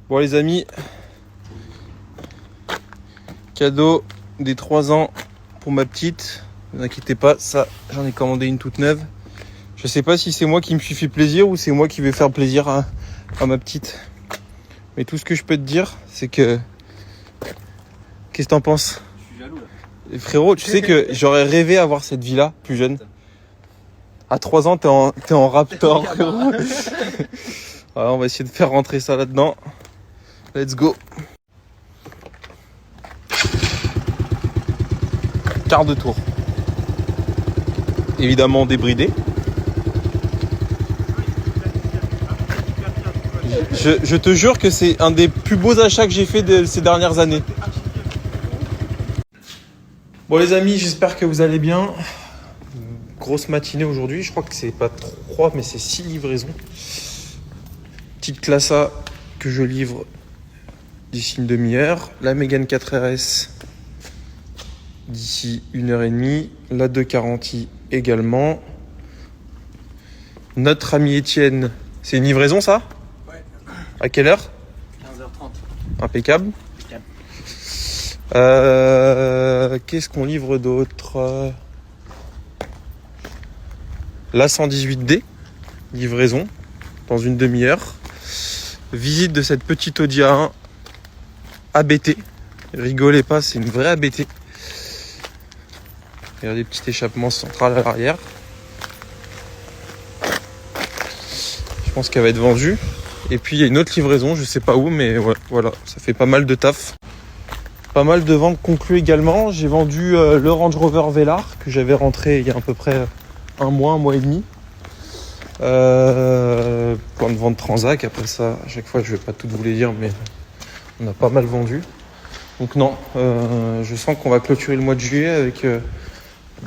Bon les amis, cadeau des 3 ans pour ma petite. Ne vous inquiétez pas, ça j'en ai commandé une toute neuve. Je sais pas si c'est moi qui me suis fait plaisir ou c'est moi qui vais faire plaisir à ma petite. Mais tout ce que je peux te dire, c'est que... Qu'est-ce que t'en penses? Je suis jaloux là. Et frérot, tu sais que j'aurais rêvé avoir cette vie-là, plus jeune. À 3 ans, t'es en Raptor, frérot. Voilà, on va essayer de faire rentrer ça là-dedans. Let's go. Quart de tour. Évidemment débridé. Je te jure que c'est un des plus beaux achats que j'ai fait de ces dernières années. Bon les amis, j'espère que vous allez bien. Grosse matinée aujourd'hui, je crois que c'est pas 3 mais c'est 6 livraisons. Petite classe A que je livre d'ici une demi-heure. La Mégane 4RS d'ici 1h30. La 240i également. Notre ami Étienne, c'est une livraison ça? Ouais. À quelle heure? 15h30. Impeccable. Qu'est-ce qu'on livre d'autre? La 118D, livraison dans une demi-heure. Visite de cette petite Audi A1 ABT. Rigolez pas, c'est une vraie ABT. Regardez, petit échappement central à l'arrière. Je pense qu'elle va être vendue. Et puis il y a une autre livraison, je sais pas où, mais ouais, voilà, ça fait pas mal de taf. Pas mal de ventes conclues également. J'ai vendu le Range Rover Velar que j'avais rentré il y a à peu près un mois et demi. Point de vente Transac. Après ça, à chaque fois, je vais pas tout vous les dire, mais on a pas mal vendu. Donc non, je sens qu'on va clôturer le mois de juillet avec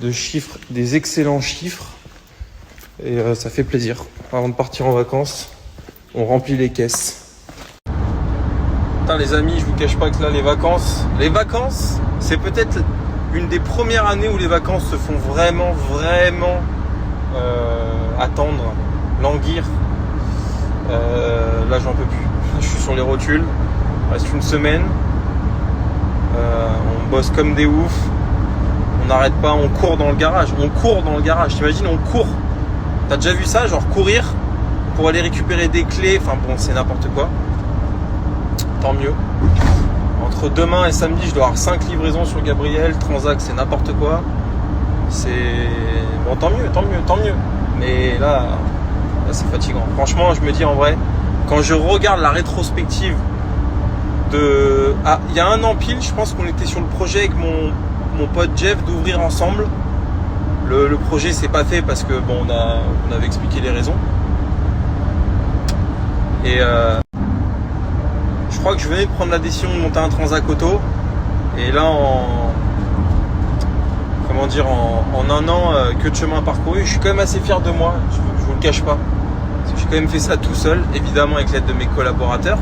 de chiffres, des excellents chiffres. Et ça fait plaisir. Avant de partir en vacances, on remplit les caisses. Putain les amis, je vous cache pas que là les vacances, c'est peut-être une des premières années où les vacances se font vraiment attendre, languir. Là j'en peux plus. Je suis sur les rotules. Il reste une semaine. On bosse comme des oufs. On n'arrête pas, on court dans le garage. T'imagines, on court. T'as déjà vu ça, genre courir pour aller récupérer des clés. Enfin bon, c'est n'importe quoi. Tant mieux. Entre demain et samedi, je dois avoir 5 livraisons sur Gabriel. Transac, c'est n'importe quoi. C'est... Bon, tant mieux. Mais là c'est fatigant. Franchement, je me dis en vrai, quand je regarde la rétrospective de... Ah, il y a un an pile, je pense qu'on était sur le projet avec mon pote Jeff d'ouvrir ensemble. Le projet s'est pas fait parce que bon, on avait expliqué les raisons. Et je crois que je venais de prendre la décision de monter un Transac auto. Et là, en un an, que de chemin parcouru, je suis quand même assez fier de moi. Je vous le cache pas. Parce que j'ai quand même fait ça tout seul, évidemment avec l'aide de mes collaborateurs,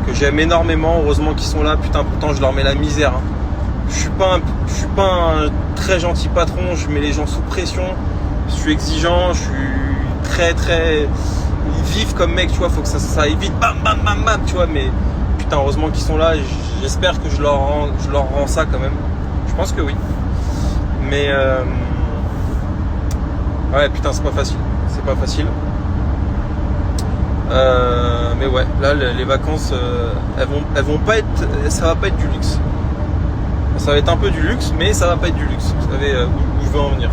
que j'aime énormément. Heureusement qu'ils sont là. Putain, pourtant je leur mets la misère. Hein. Je suis pas un très gentil patron. Je mets les gens sous pression. Je suis exigeant. Je suis très vif comme mec, tu vois. Faut que ça aille vite. Bam, tu vois. Mais putain, heureusement qu'ils sont là. Et j'espère que je leur rends ça quand même. Je pense que oui. Mais ouais, putain, c'est pas facile. Mais ouais, là les vacances, elles vont pas être, ça va pas être du luxe. Ça va être un peu du luxe, mais ça va pas être du luxe. Vous savez où je veux en venir.